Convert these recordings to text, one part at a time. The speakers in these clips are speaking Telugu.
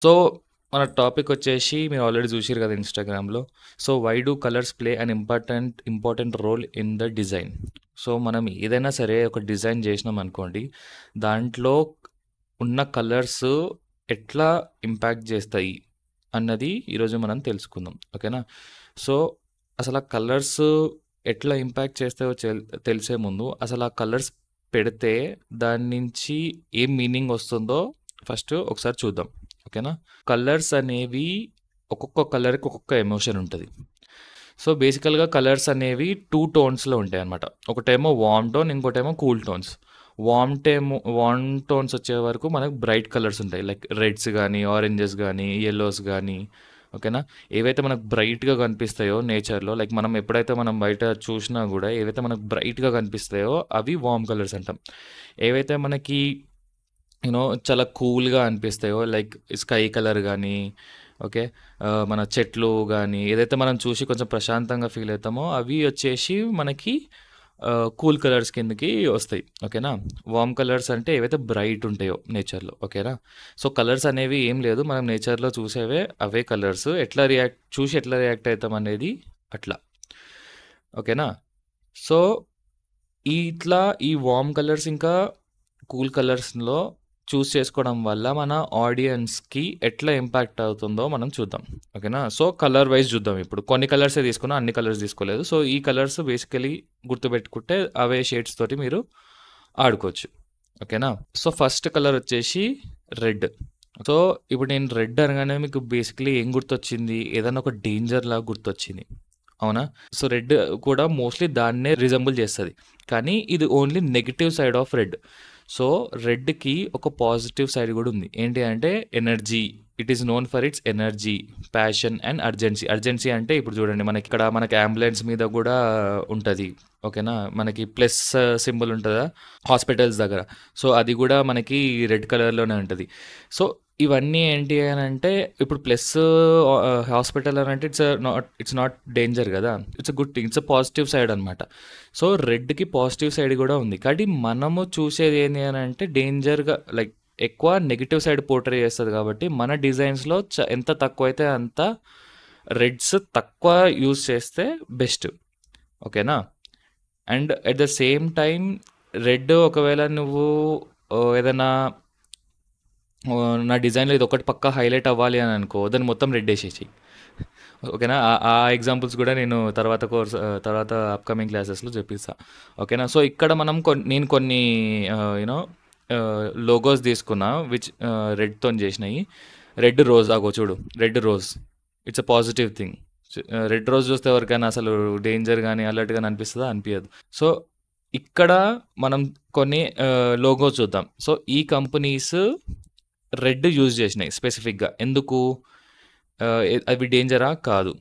సో, మన టాపిక్ వచ్చేసి మీరు ఆల్రెడీ చూసిర్రు కదా ఇన్‌స్టాగ్రామ్‌లో. So, why do colours play an important role in the design. So, మనం ఏదైనా సరే ఒక డిజైన్ చేసినామనుకోండి, దాంట్లో ఉన్న కలర్స్ ఎట్లా ఇంపాక్ట్ చేస్తాయి అన్నది ఈరోజు మనం తెలుసుకుందాం. ఓకేనా? సో, అసలు ఆ కలర్స్ ఎట్లా ఇంపాక్ట్ చేస్తాయో తెలిసే ముందు అసలు ఆ కలర్స్ పెడితే దాని నుంచి ఏం మీనింగ్ వస్తుందో ఫస్ట్ ఒకసారి చూద్దాం. ఓకేనా? కలర్స్ అనేవి ఒక్కొక్క కలర్‌కి ఒక్కొక్క ఎమోషన్ ఉంటది. సో, బేసికల్‌గా కలర్స్ అనేవి 2 టోన్స్‌లో ఉంటాయన్నమాట. ఒకటేమో వార్మ్ టోన్, ఇంకోటేమో కూల్ టోన్స్. వార్మ్ టోన్స్ వచ్చే వరకు మనకు బ్రైట్ కలర్స్ ఉంటాయి. లైక్ రెడ్స్ గానీ, ఆరెంజెస్ గానీ, యెల్లోస్ గానీ, ఓకేనా? ఏవైతే మనకు బ్రైట్‌గా కనిపిస్తాయో నేచర్‌లో, లైక్ మనం బయట చూషినా గూడా ఏవైతే మనకు బ్రైట్‌గా కనిపిస్తాయో అవి వార్మ్ కలర్స్ అంటాం. ఏవైతే మనకి చాలా కూల్‌గా అనిపిస్తాయో లైక్ స్కై కలర్ గానీ, ఓకే. మన చెట్లు గానీ, ఏదైతే మనం చూసి కొంచెం ప్రశాంతంగా ఫీల్ అయితామో అవి వచ్చేసి మనకి కూల్ కలర్స్ కిందకి వస్తాయి. ఓకేనా? వార్మ్ కలర్స్ అంటే ఏవైతే బ్రైట్ ఉంటాయో నేచర్‌లో. ఓకేనా? సో, కలర్స్ అనేవి ఏం లేదు. మనం నేచర్‌లో చూసేవే అవే కలర్స్. ఎట్లా రియాక్ట్ అయితాం అనేది అట్లా. ఓకేనా? సో, ఈ వార్మ్ కలర్స్ ఇంకా కూల్ కలర్స్‌లో చేసుకోవడం వల్ల మన ఆడియన్స్‌కి ఎట్లా ఇంపాక్ట్ అవుతుందో మనం చూద్దాం. ఓకేనా? సో, కలర్ వైస్ చూద్దాం ఇప్పుడు. కొన్ని కలర్సే తీసుకున్నా, అన్ని కలర్స్ తీసుకోలేదు. సో, ఈ కలర్స్ బేసికలీ గుర్తుపెట్టుకుంటే అవే షేడ్స్ తోటి మీరు ఆడుకోవచ్చు. ఓకేనా? సో, ఫస్ట్ కలర్ వచ్చేసి రెడ్. సో, ఇప్పుడు నేను రెడ్ అనగానే మీకు బేసికలీ ఏం గుర్తొచ్చింది? ఏదన్నా ఒక డేంజర్ లాగా గుర్తొచ్చింది. అవునా? సో, రెడ్ కూడా మోస్ట్‌లీ దాన్నే రిజెంబుల్ చేస్తది. కానీ ఇది only negative side of red. So, రెడ్‌కి ఒక పాజిటివ్ సైడ్ గూడా ఉంది. ఏంటి అంటే energy. It is known for its energy, passion and urgency. Urgency అంటే ఇప్పుడు చూడండి మనకి అంబులెన్స్ మీద గూడా ఉంటది. ఓకేనా? మనకి ప్లస్ సింబల్ ఉంటదా హాస్పిటల్స్ దగ్గర. సో, అది గూడా మనకి రెడ్ కలర్‌లోనే ఉంటది. సో, ఇవన్నీ ఏంటి అనంటే ఇప్పుడు ప్లస్ హాస్పిటల్ అనంటే ఇట్స్ నాట్ డేంజర్ గదా! It's a good thing. It's a positive side అనమాట. సో, రెడ్‌కి పాజిటివ్ సైడ్ గూడా ఉంది. కానీ మనము చూసేది ఏంది అనంటే డేంజర్‌గా లైక్ ఎక్కువ నెగెటివ్ సైడ్ పోర్ట్రే చేస్తది కాబట్టి మన డిజైన్స్‌లో ఎంత తక్కువైతే అంత రెడ్స్ తక్కువ యూజ్ చేస్తే బెస్ట్. ఓకేనా? And at the same time red ఒకవేళ నువ్వు ఏదైనా నా డిజైన్‌లో ఇదొక్కటి పక్కా హైలైట్ అవ్వాలి అని అనుకో, దాన్ని మొత్తం రెడ్ ఏసేసేయి. ఓకేనా? ఆ ఆ ఎగ్జాంపుల్స్ గూడా నేను తర్వాత అప్‌కమింగ్ క్లాసెస్‌లో చెప్పిస్తా. ఓకేనా? సో, ఇక్కడ మనం నేను కొన్ని యూనో లోగోస్ తీసుకున్నా రెడ్‌తోని చేసినయి. రెడ్ రోజ్ అగో చూడు. Red rose. It's a positive thing. Red rose చూస్తే ఎవరికైనా అసలు డేంజర్ గాని, అలర్ట్ గాని అనిపిస్తదా? అనిపియదు. సో, ఇక్కడ మనం కొన్ని లోగోస్ చూద్దాం. సో, ఈ కంపెనీస్ రెడ్ యూజ్ చేసినాయి స్పెసిఫిక్‌గా. ఎందుకు? అవి డేంజరా? కాదు.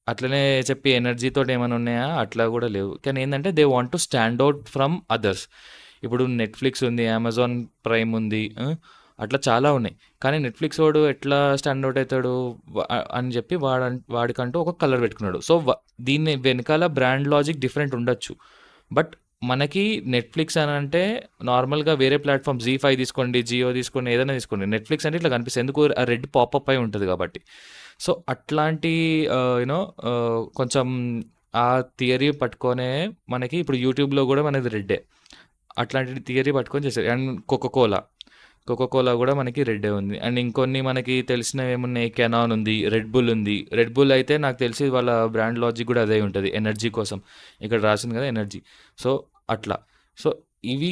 అట్లనే చెప్పి ఎనర్జీతోటి ఏమైనా ఉన్నాయా? అట్లా గూడా లేవు. కానీ ఏందంటే they want to stand out from others. ఇప్పుడు నెట్‌ఫ్లిక్స్ ఉంది, అమెజాన్ ప్రైమ్ ఉంది. అట్లా చాలా ఉన్నాయి. కానీ నెట్‌ఫ్లిక్స్ వోడు ఎట్లా స్టాండ్ ఔట్ అయితాడు? అని చెప్పి వాడికంటూ ఒక కలర్ పెట్టుకున్నాడు. సో, దీన్ని వెనకాల బ్రాండ్ లాజిక్ డిఫరెంట్ ఉండొచ్చు. బట్ మనకి నెట్‌ఫ్లిక్స్ అనంటే నార్మల్‌గా వేరే ప్లాట్‌ఫార్మ్ జీ5 తీసుకోండి, జియో తీసుకోండి, ఏదైనా తీసుకోండి. నెట్‌ఫ్లిక్స్ అంటే ఇట్లా కనిపిస్తది. ఎందుకు? ఆ రెడ్ పాపప్ అయి ఉంటది కాబట్టి. సో, అట్లాంటి యూనో కొంచెం ఆ థియరీ పట్టుకొనే మనకి ఇప్పుడు యూట్యూబ్‌లో గూడా మనది రెడ్డే. అట్లాంటి థియరీ పట్టుకొని చేశారు. అండ్ కోకోకోలా గూడా మనకి రెడ్డే ఉంది. అండ్ ఇంకొన్ని మనకి తెలిసినవేమున్నాయి, కెనాన్ ఉంది, రెడ్ బుల్ ఉంది. రెడ్ బుల్ అయితే నాకు తెలిసి వాళ్ళ బ్రాండ్ లాజిక్ గూడా అదే ఉంటది. ఎనర్జీ కోసం. ఇక్కడ రాసింది గదా! ఎనర్జీ. సో, అట్లా. సో, ఇవి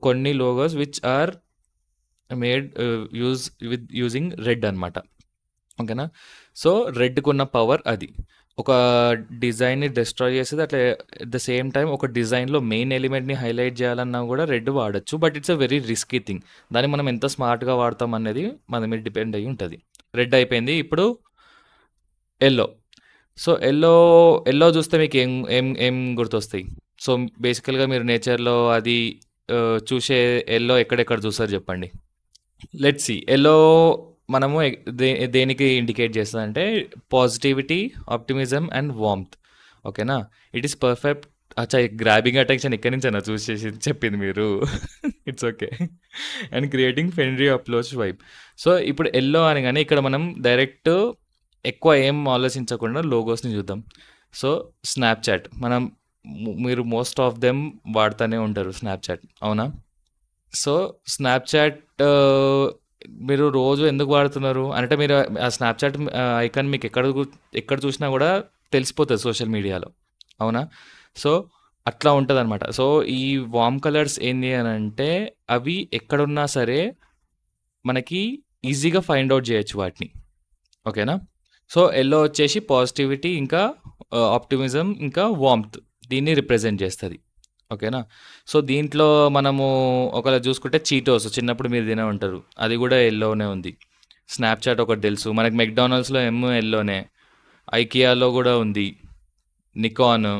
కొన్ని logos which are made using red అనమాట. ఓకేనా? సో, రెడ్‌కున్న పవర్ అది. ఒక డిజైన్‌ని డిస్ట్రాయ్ చేసేది. అట్లా ఎట్ ద సేమ్ టైమ్ ఒక డిజైన్‌లో మెయిన్ ఎలిమెంట్‌ని హైలైట్ చేయాలన్నా కూడా రెడ్ వాడొచ్చు. But it's a very risky thing. దాన్ని మనం ఎంత స్మార్ట్‌గా వాడతాం అనేది మన మీద డిపెండ్ అయ్యి ఉంటది. రెడ్ అయిపోయింది. ఇప్పుడు యెల్లో. సో, యెల్లో చూస్తే మీకు ఏం ఏం ఏం గుర్తొస్తాయి? సో, బేసికల్‌గా మీరు నేచర్‌లో అది చూసే యెల్లో ఎక్కడెక్కడ చూస్తారు చెప్పండి? Let's see. యెల్లో మనము దేనికి ఇండికేట్ చేస్తదంటే పాజిటివిటీ, ఆప్టిమిజం అండ్ వార్మ్త్. ఓకేనా? ఇట్ ఈస్ పర్ఫెక్ట్ అచ్చా! గ్రాబింగ్ అటెన్షన్ ఇక్కడి నుంచేనా చూసేసి చెప్పింది మీరు? It's okay. And creating friendly approach vibe. So, ఇప్పుడు యెల్లో అనగానే ఇక్కడ మనం డైరెక్ట్ ఎక్కువ ఏం ఆలోచించకుండా లోగోస్‌ని చూద్దాం. సో, స్నాప్‌చాట్ మనం మీరు మోస్ట్ ఆఫ్ దెమ్ వాడుతూనే ఉంటారు స్నాప్‌చాట్. అవునా? సో, స్నాప్‌చాట్ మీరు రోజు ఎందుకు వాడుతున్నారు? అంటే మీరు ఆ స్నాప్‌చాట్ ఐకాన్ మీకు ఎక్కడ చూసినా గూడా తెలిసిపోతది సోషల్ మీడియాలో. అవునా? సో, అట్లా ఉంటదనమాట. సో, ఈ వార్మ్ కలర్స్ ఏంది అనంటే అవి ఎక్కడున్నా సరే మనకి ఈజీగా ఫైండ్ ఔట్ జేయొచ్చు వాటిని. ఓకేనా? సో, యెల్లో వచ్చేసి పాజిటివిటీ ఇంకా ఆప్టిమిజం ఇంకా వార్మ్త్ దీన్ని రిప్రజెంట్ చేస్తది. ఓకేనా? సో, దీంట్లో మనము ఒకవేళ చూసుకుంటే చీటోస్ చిన్నప్పుడు మీరు తినే ఉంటారు. అది గూడా యెల్లోనే ఉంది. స్నాప్‌చాట్ ఒకటి తెలుసు. మనకి మెక్‌డానల్డ్స్‌లో యెల్లోనే. ఐకియాలో గూడా ఉంది. నికాన్,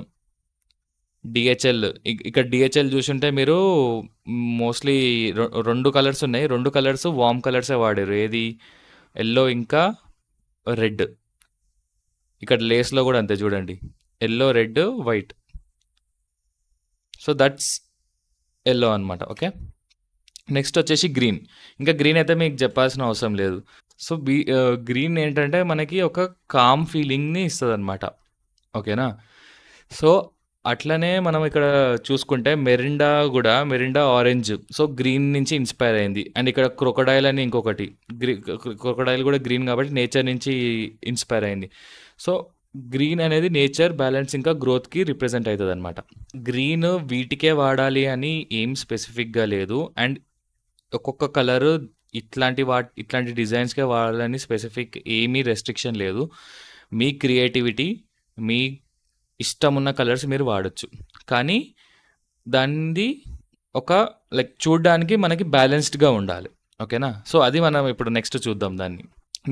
డీహెచ్ఎల్ ఇక్కడ డీహెచ్ఎల్ చూసుంటే మీరు మోస్ట్‌లీ 2 కలర్స్ ఉన్నాయి. 2 కలర్స్ వార్మ్ కలర్సే వాడారు. ఏది? యెల్లో ఇంకా రెడ్. ఇక్కడ లేస్‌లో గూడా అంతే చూడండి. Yellow, red, white. So, that's yellow అనమాట. ఓకే. నెక్స్ట్ వచ్చేసి గ్రీన్. ఇంకా గ్రీన్ అయితే మీకు చెప్పాల్సిన అవసరం లేదు. సో, గ్రీన్ ఏంటంటే మనకి ఒక కామ్ ఫీలింగ్‌ని ఇస్తదనమాట. ఓకేనా? సో, అట్లనే మనం ఇక్కడ చూసుకుంటే మెరిండా ఆరెంజ్. సో, గ్రీన్ నుంచి ఇన్‌స్పైర్ అయింది. అండ్ ఇక్కడ క్రొకొడైల్ అని ఇంకొకటి. క్రొకొడైల్ కూడా గ్రీన్ కాబట్టి నేచర్ నుంచి ఇన్‌స్పైర్ అయింది. సో, గ్రీన్ అనేది నేచర్, బ్యాలెన్స్ ఇంకా గ్రోత్‌కి రిప్రజెంట్ అయితదనమాట. గ్రీన్ వీటికే వాడాలి అని ఏం స్పెసిఫిక్‌గా లేదు. అండ్ ఒక్కొక్క కలరు ఇట్లాంటి డిజైన్స్‌కే వాడాలని స్పెసిఫిక్ ఏమీ రెస్ట్రిక్షన్ లేదు. మీ క్రియేటివిటీ, మీ ఇష్టమున్న కలర్స్ మీరు వాడొచ్చు. కానీ దానిది ఒక లైక్ చూడ్డానికి మనకి బ్యాలెన్స్డ్‌గా ఉండాలి. ఓకేనా? సో, అది మనం ఇప్పుడు నెక్స్ట్ చూద్దాం దాన్ని.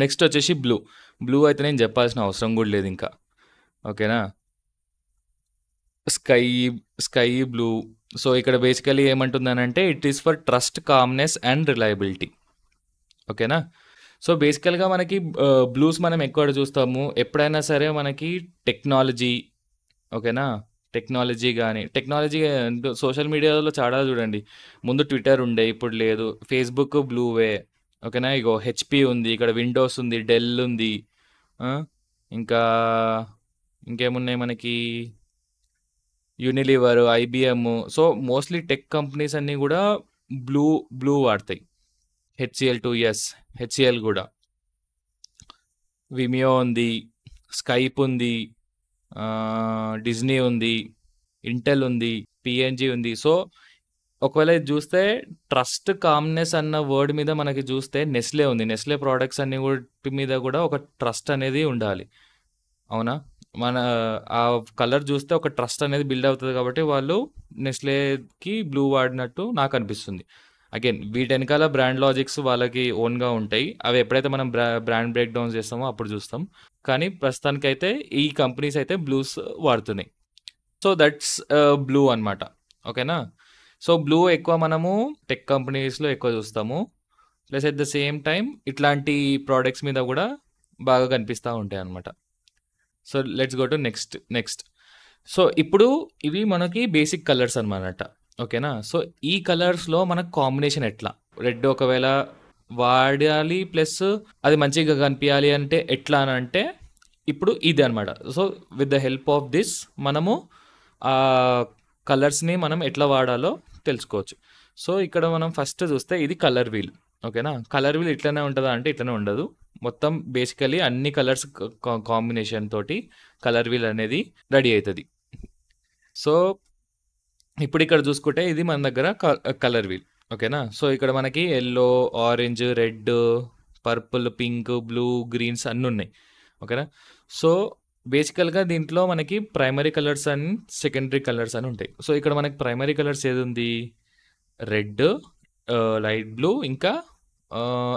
నెక్స్ట్ వచ్చేసి బ్లూ. బ్లూ అయితే నేను చెప్పాల్సిన అవసరం కూడా లేదు ఇంకా. ఓకేనా? Sky sky blue. సో, ఇక్కడ బేసికల్లీ ఏమంటుందనంటే it is for trust, calmness and reliability. ఓకేనా? సో, బేసికల్‌గా మనకి బ్లూస్ మనం ఎక్కడ చూస్తాము? ఎప్పుడైనా సరే మనకి టెక్నాలజీ. ఓకేనా? టెక్నాలజీ సోషల్ మీడియాలో చాలా చూడండి. ముందు ట్విట్టర్ ఉండే, ఇప్పుడు లేదు. ఫేస్‌బుక్ బ్లూవే. ఓకేనా? ఇగో హెచ్‌పీ ఉంది, ఇక్కడ విండోస్ ఉంది, డెల్ ఉంది. ఆ! ఇంకా ఇంకేమున్నాయి మనకి? Unilever, IBM. So, mostly tech companies అన్నీ గూడా బ్లూ వాడతాయి. హెచ్‌సీఎల్ గూడా. విమియో ఉంది, స్కైప్ ఉంది, డిజ్నీ ఉంది, ఇంటెల్ ఉంది, పిఎన్‌జీ ఉంది. సో, ఒకవేళ ఇది చూస్తే ట్రస్ట్, కామ్‌నెస్ అన్న వర్డ్ మీద మనకి చూస్తే నెస్లే ఉంది. నెస్లే ప్రొడక్ట్స్ అన్ని మీద కూడా ఒక ట్రస్ట్ అనేది ఉండాలి. అవునా? మన ఆ కలర్ చూస్తే ఒక ట్రస్ట్ అనేది బిల్డ్ అవుతది కాబట్టి వాళ్ళు నెస్లేకి బ్లూ వాడినట్టు నాకనిపిస్తుంది. అగైన్ వీటెనకాల బ్రాండ్ లాజిక్స్ వాళ్ళకి ఓన్‌గా ఉంటాయి. అవి ఎప్పుడైతే మనం బ్రాండ్ బ్రేక్ డౌన్స్ చేస్తామో అప్పుడు చూస్తాం. కానీ ప్రస్తుతానికైతే ఈ కంపెనీస్ అయితే బ్లూస్ వాడుతున్నాయి. సో, దట్స్ బ్లూ అనమాట. ఓకేనా? సో, బ్లూ ఎక్కువ మనము టెక్ కంపెనీస్‌లో ఎక్కువ చూస్తాము. Plus at the same time ఇట్లాంటి ప్రొడక్ట్స్ మీద కూడా బాగా కనిపిస్తా ఉంటాయన్నమాట. So, let's go to next. So, ఇప్పుడు ఇవి మనకి బేసిక్ కలర్స్ అనమాట. ఓకేనా? సో, ఈ కలర్స్‌లో మనకు కాంబినేషన్ ఎట్లా? రెడ్ ఒకవేళ వాడాలి ప్లస్ అది మంచిగా కనిపియాలి అంటే ఎట్లా అనంటే ఇప్పుడు ఇది అనమాట. So, with the help of this మనము కలర్స్‌ని మనం ఎట్లా వాడాలో తెలుసుకోవచ్చు. సో, ఇక్కడ మనం ఫస్ట్ చూస్తే ఇది కలర్ వీల్. ఓకేనా? కలర్ వీల్ ఇట్లనే ఉంటదా అంటే ఇట్లనే ఉండదు. మొత్తం బేసికల్లీ అన్ని కలర్స్ కాంబినేషన్ తోటి కలర్ వీల్ అనేది రెడీ అవుతుంది. సో, ఇప్పుడు ఇక్కడ చూసుకుంటే ఇది మన దగ్గర కలర్ వీల్. ఓకేనా? సో, ఇక్కడ మనకి yellow, orange, red, purple, pink, blue, greens అన్నీ ఉన్నాయి. ఓకేనా? సో, బేసికల్‌గా దీంట్లో మనకి primary colours and secondary colours అని ఉంటాయి. సో, ఇక్కడ మనకి ప్రైమరీ కలర్స్ ఏది ఉంది? రెడ్, లైట్ బ్లూ ఇంకా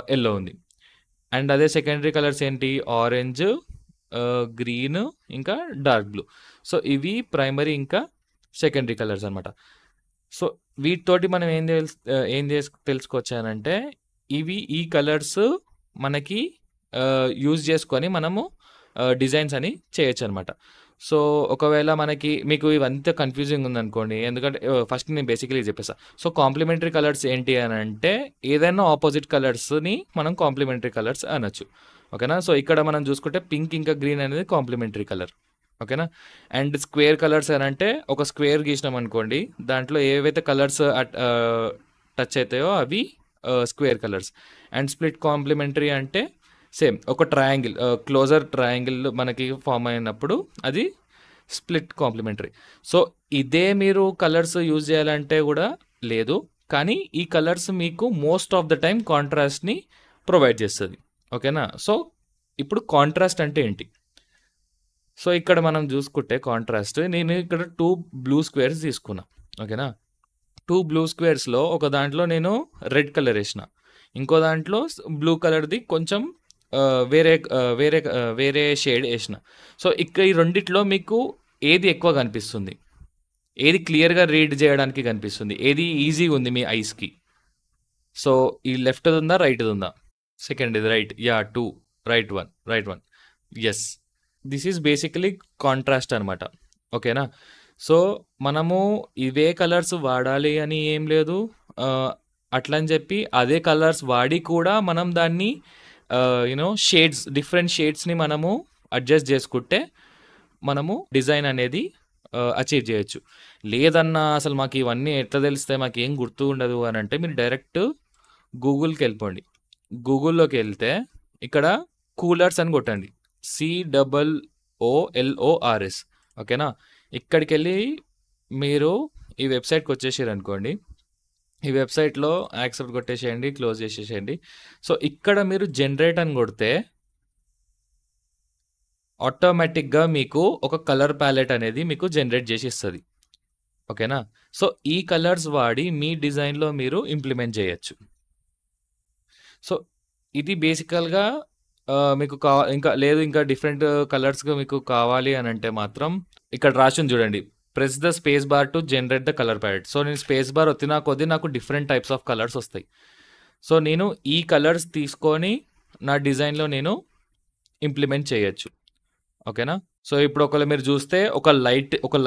యెల్లో ఉంది. అండ్ అదే సెకండరీ కలర్స్ ఏంటి? ఆరెంజ్, గ్రీన్ ఇంకా డార్క్ బ్లూ. సో, ఇవి ప్రైమరీ ఇంకా సెకండరీ కలర్స్ అనమాట. సో, వీటితోటి మనం ఏం తెలుసుకోవచ్చానంటే ఈ కలర్స్ మనకి యూజ్ చేసుకొని మనము డిజైన్స్ అని చేయొచ్చు అనమాట. సో, ఒకవేళ మీకు ఇవంతా కన్‌ఫ్యూజింగ్ ఉందనుకోండి. ఎందుకంటే ఫస్ట్ నేను బేసికల్లీ చెప్పేస్తా. సో, కాంప్లిమెంటరీ కలర్స్ ఏంటి అనంటే, ఏదైనా అపోజిట్ కలర్స్‌ని మనం కాంప్లిమెంటరీ కలర్స్ అనొచ్చు. ఓకేనా? సో, ఇక్కడ మనం చూసుకుంటే పింక్ ఇంకా గ్రీన్ అనేది కాంప్లిమెంటరీ కలర్. ఓకేనా? అండ్ స్క్వేర్ కలర్స్ అనంటే, ఒక స్క్వేర్ గీసినామనుకోండి, దాంట్లో ఏవైతే కలర్స్ టచ్ అయితాయో అవి square colours. And split complementary అంటే సేమ్ ఒక ట్రయాంగిల్, క్లోజర్ ట్రయాంగిల్ మనకి ఫామ్ అయినప్పుడు అది స్ప్లిట్ కాంప్లిమెంటరీ. సో, ఇదే మీరు కలర్స్ యూజ్ చేయాలంటే కూడా లేదు. కానీ ఈ కలర్స్ మీకు మోస్ట్ ఆఫ్ ద టైమ్ కాంట్రాస్ట్‌ని ప్రొవైడ్ చేస్తది. ఓకేనా? సో, ఇప్పుడు కాంట్రాస్ట్ అంటే ఏంటి? సో, ఇక్కడ మనం చూసుకుంటే కాంట్రాస్ట్ నేను ఇక్కడ 2 బ్లూ స్క్వేర్స్ తీసుకున్నా. ఓకేనా? 2 బ్లూ స్క్వేర్స్‌లో ఒక దాంట్లో నేను రెడ్ కలర్ ఏసిన. ఇంకో దాంట్లో బ్లూ కలర్‌ది కొంచెం వేరే షేడ్ ఏసిన. సో, ఈ రెండిట్లో మీకు ఏది ఎక్కువ కనిపిస్తుంది? ఏది క్లియర్‌గా రీడ్ చేయడానికి కనిపిస్తుంది? ఏది ఈజీగా ఉంది మీ ఐస్‌కి? సో, ఈ లెఫ్ట్‌ది ఉందా? రైట్‌ది ఉందా? సెకండ్‌ది right. Yeah! 2 right one. Yes. This is basically contrast అనమాట. ఓకేనా? సో, మనము ఇవే కలర్స్ వాడాలి అని ఏం లేదు. అట్లని చెప్పి అదే కలర్స్ వాడి కూడా మనం దాన్ని డిఫరెంట్ షేడ్స్‌ని మనము అడ్జస్ట్ చేసుకుంటే మనము డిజైన్ అనేది అచీవ్ చేయొచ్చు. లేదన్నా అసలు మాకు ఇవన్నీ ఎట్లా తెలుస్తాయి? మాకేం గుర్తు ఉండదు అనంటే మీరు డైరెక్ట్ గూగుల్‌కెళ్ళిపోండి. గూగుల్‌లోకి వెళ్తే ఇక్కడ కూలర్స్ అని కొట్టండి. COOLORS. ఓకేనా? ఇక్కడికెళ్ళి మీరు ఈ వెబ్‌సైట్‌కి వచ్చేసిరనుకోండి. ఈ వెబ్‌సైట్‌లో యాక్సెప్ట్ కొట్టేసేయండి. క్లోజ్ చేసేసేయండి. సో, ఇక్కడ మీరు జనరేట్ అని కొడితే ఆటోమేటిక్‌గా మీకు ఒక కలర్ ప్యాలెట్ అనేది మీకు జనరేట్ చేసి ఇస్తది. ఓకేనా? సో, ఈ కలర్స్ వాడి మీ డిజైన్‌లో మీరు ఇంప్లిమెంట్ చేయొచ్చు. సో, ఇది బేసికల్‌గా మీకు ఇంకా డిఫరెంట్ కలర్స్‌గా మీకు కావాలి అనంటే మాత్రం ఇక్కడ రాసుంది చూడండి. Press the space bar to generate the colour palette. So, నేను స్పేస్ బార్ ఒత్తినా కొద్దీ నాకు డిఫరెంట్ టైప్స్ ఆఫ్ కలర్స్ వస్తాయి. సో, నేను ఈ కలర్స్ తీసుకొని నా డిజైన్‌లో నేను ఇంప్లిమెంట్ చేయొచ్చు. ఓకేనా? సో, ఇప్పుడు ఒకవేళ మీరు చూస్తే ఒక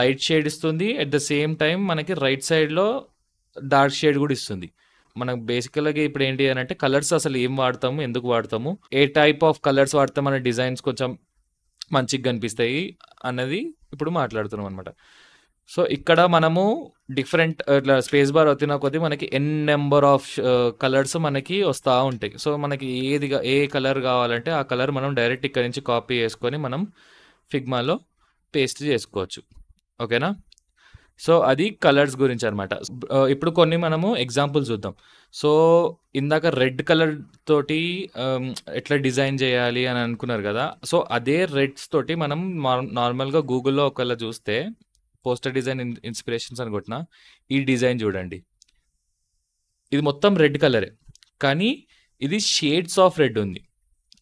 లైట్ షేడ్ ఇస్తుంది. ఎట్ ద సేమ్ టైమ్ మనకి రైట్ సైడ్‌లో డార్క్ షేడ్ కూడా ఇస్తుంది. మనం బేసికల్‌గా ఇప్పుడు ఏంటి అనంటే కలర్స్ అసలు ఏం వాడతాము? ఎందుకు వాడతాము? ఏ టైప్ ఆఫ్ కలర్స్ వాడితే మన డిజైన్స్ కొంచెం మంచిగా కనిపిస్తాయి అన్నది ఇప్పుడు మాట్లాడుతున్నాం అనమాట. సో, ఇక్కడ మనము డిఫరెంట్ ఇట్లా స్పేస్ బార్ ఒత్తిన కొద్దీ మనకి నెంబర్ ఆఫ్ కలర్స్ మనకి వస్తా ఉంటాయి. సో, మనకి ఏ కలర్ కావాలంటే ఆ కలర్ మనం డైరెక్ట్ ఇక్కడి నుంచి కాపీ చేసుకొని మనం ఫిగ్మాలో పేస్ట్ చేసుకోవచ్చు. ఓకేనా? సో, అది కలర్స్ గురించి అనమాట. ఇప్పుడు కొన్ని మనము ఎగ్జాంపుల్స్ చూద్దాం. సో, ఇందాక రెడ్ కలర్ తోటి ఎట్లా డిజైన్ చేయాలి అని అనుకున్నారు కదా! సో, అదే రెడ్స్ తోటి మనం నార్మల్‌గా గూగుల్‌లో ఒకవేళ చూస్తే పోస్టర్ డిజైన్ ఇన్స్పిరేషన్స్ అని కొట్టిన ఈ డిజైన్ చూడండి. ఇది మొత్తం రెడ్ కలరే. కానీ ఇది షేడ్స్ ఆఫ్ రెడ్ ఉంది.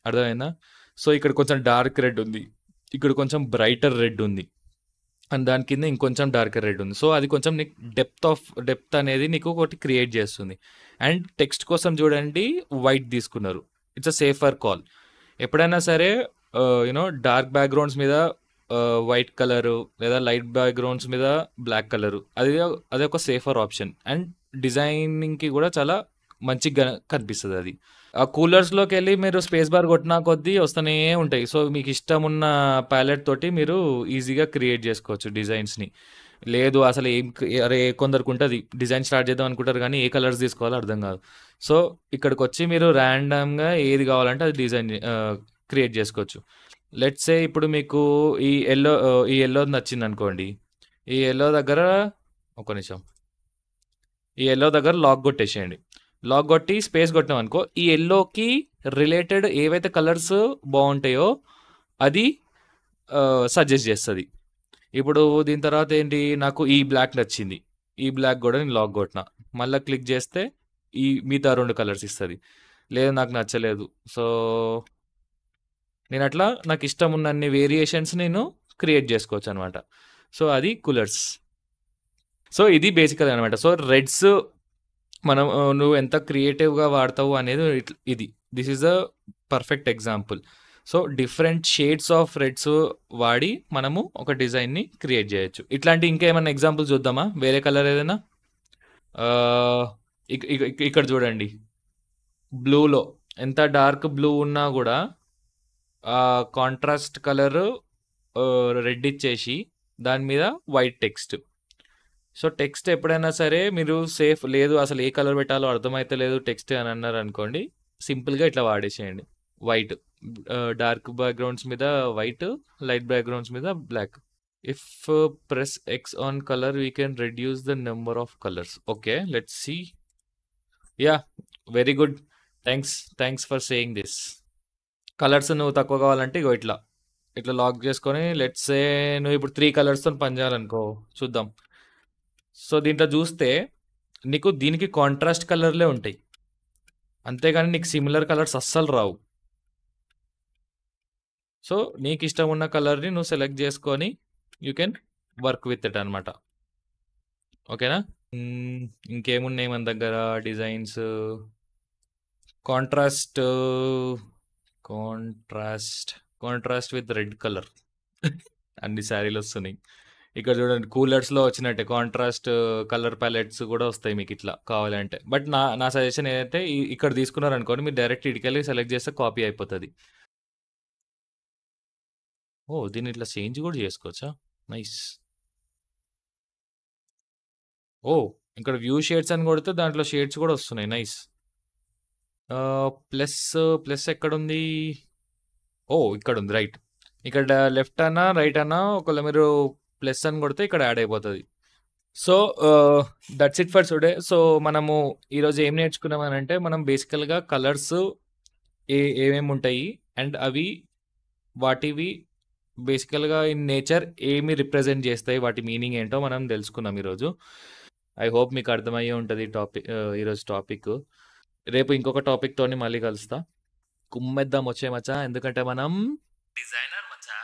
అర్థమైందా? సో, ఇక్కడ కొంచెం డార్క్ రెడ్ ఉంది. ఇక్కడ కొంచెం బ్రైటర్ రెడ్ ఉంది. అండ్ దాని కింద ఇంకొంచెం డార్కర్ రెడ్ ఉంది. సో, అది కొంచెం నీకు డెప్త్ అనేది నీకు ఒకటి క్రియేట్ చేస్తుంది. అండ్ టెక్స్ట్ కోసం చూడండి వైట్ తీసుకున్నారు. It's a safer call. ఎప్పుడైనా సరే డార్క్ బ్యాక్‌గ్రౌండ్స్ మీద వైట్ కలరు లేదా లైట్ బ్యాక్‌గ్రౌండ్స్ మీద బ్లాక్ కలరు అదొక సేఫర్ ఆప్షన్. అండ్ డిజైనింగ్‌కి కూడా చాలా మంచిగా కనిపిస్తది అది. ఆ కూలర్స్‌లోకెళ్ళి మీరు స్పేస్ బార్ కొట్టినా కొద్దీ వస్తూనే ఉంటాయి. సో, మీకు ఇష్టం ఉన్న ప్యాలెట్ తోటి మీరు ఈజీగా క్రియేట్ చేసుకోవచ్చు డిజైన్స్‌ని. లేదు అసలు కొందరికుంటది డిజైన్ స్టార్ట్ చేద్దాం అనుకుంటారు కానీ ఏ కలర్స్ తీసుకోవాలో అర్థం కాదు. సో, ఇక్కడికొచ్చి మీరు ర్యాండమ్‌గా ఏది కావాలంటే అది క్రియేట్ చేసుకోవచ్చు. లెట్స్ సే ఇప్పుడు మీకు ఈ యెల్లోది నచ్చిందనుకోండి. ఈ యెల్లో దగ్గర ఒక్క నిమిషం. ఈ యెల్లో దగ్గర లాక్ కొట్టేసేయండి. లాక్ కొట్టి స్పేస్ కొట్టామనుకో ఈ యెల్లోకి రిలేటెడ్ ఏవైతే కలర్స్ బాగుంటాయో అది సజెస్ట్ చేస్తుంది. ఇప్పుడు దీని తర్వాత ఏంటి నాకు ఈ బ్లాక్ నచ్చింది. ఈ బ్లాక్ కూడా నేను లాక్ కొట్టిన. మళ్ళీ క్లిక్ చేస్తే ఈ మిగతా 2 కలర్స్ ఇస్తుంది. లేదు నాకు నచ్చలేదు. సో, నేను అట్లా నాకు ఇష్టం ఉన్నన్ని వేరియేషన్స్ నేను క్రియేట్ చేసుకోవచ్చు అనమాట. సో, అది కూలర్స్. సో, ఇది బేసికల్ అనమాట. సో, రెడ్స్ మనం నువ్వు ఎంత క్రియేటివ్‌గా వాడతావు అనేది ఇది. This is a perfect example. So different shades of reds వాడి మనము ఒక డిజైన్ని క్రియేట్ చేయొచ్చు. ఇట్లాంటి ఇంకేమైనా ఎగ్జాంపుల్ చూద్దామా? వేరే కలర్ ఏదైనా? ఆహ్, ఇక్కడ చూడండి. బ్లూలో ఎంత డార్క్ బ్లూ ఉన్నా గూడా కాంట్రాస్ట్ కలరు రెడ్ ఇచ్చేసి దాని మీద వైట్ టెక్స్ట్. సో టెక్స్ట్ ఎప్పుడైనా సరే మీరు సేఫ్ లేదు అసలు ఏ కలర్ పెట్టాలో అర్థమైతలేదు టెక్స్ట్ అని అన్నారనుకోండి, సింపుల్‌గా ఇట్లా వాడేసేయండి. వైట్ డార్క్ బ్యాక్‌గ్రౌండ్స్ మీద వైట్, లైట్ బ్యాక్‌గ్రౌండ్స్ మీద black. If press X on colour we can reduce the number of colours. Okay. Let's see. Yah! Very good. Thanks for saying this. Colours నువ్వు తక్కువ కావాలంటే ఇగో ఇట్లా లాక్ చేసుకొని లెట్స్ సే నువ్వు ఇప్పుడు 3 కలర్స్‌తోని పని చేయాలనుకో చూద్దాం. సో దీంట్లో చూస్తే నీకు దీనికి కాంట్రాస్ట్ కలర్‌లే ఉంటాయి. అంతేగాని నీకు సిమిలర్ కలర్స్ అస్సలు రావు. సో నీకిష్టం ఉన్న కలర్‌ని నువ్వు సెలెక్ట్ చేసుకొని you can work with it అనమాట. ఓకేనా? హ్మ్. ఇంకేమున్నాయి మన దగ్గర designs? Contrast contrast contrast with red colour. అన్ని శారీలు వస్తున్నాయి. ఇక్కడ చూడండి కూలర్స్‌లో వచ్చినట్టే కాంట్రాస్ట్ కలర్ ప్యాలెట్స్ కూడా వస్తాయి మీకు ఇట్లా కావాలంటే. బట్ నా సజెషన్ ఏంటంటే ఇక్కడ తీసుకున్నారనుకోండి మీరు డైరెక్ట్ ఈడికెళ్ళి సెలెక్ట్ చేస్తే కాపీ అయిపోతది. ఓహ్! దీన్ని ఇట్లా చేంజ్ కూడా చేసుకోవచ్చా? నైస్. ఓహ్! ఇక్కడ వ్యూ షేడ్స్ అని కొడితే దాంట్లో షేడ్స్ కూడా వస్తున్నాయి. నైస్. ప్లస్ ప్లస్ ఎక్కడుంది? ఓహ్! ఇక్కడుంది. రైట్. ఇక్కడ లెఫ్ట్ అన్నా, రైట్ అన్నా ఒకవేళ మీరు ప్లస్ అని కొడితే ఇక్కడ యాడ్ అయిపోతది. So, that's it for today. So, మనము ఈరోజు ఏం నేర్చుకున్నామనంటే, మనం బేసికల్‌గా కలర్స్ ఏమేముంటాయి అండ్ అవి వాటివి బేసికల్‌గా ఇన్ నేచర్ ఏమి రిప్రజెంట్ చేస్తాయి, వాటి మీనింగ్ ఏంటో మనం తెలుసుకున్నాం ఈరోజు. ఐ హోప్ మీకు అర్థమయ్యే ఉంటది ఈరోజు టాపిక్. రేపు ఇంకొక టాపిక్‌తోని మళ్ళీ కలుస్తా. కుమ్మేద్దాం వచ్చేయ్ మచ్చా. ఎందుకంటే మనం డిజైనర్ మచ్చా.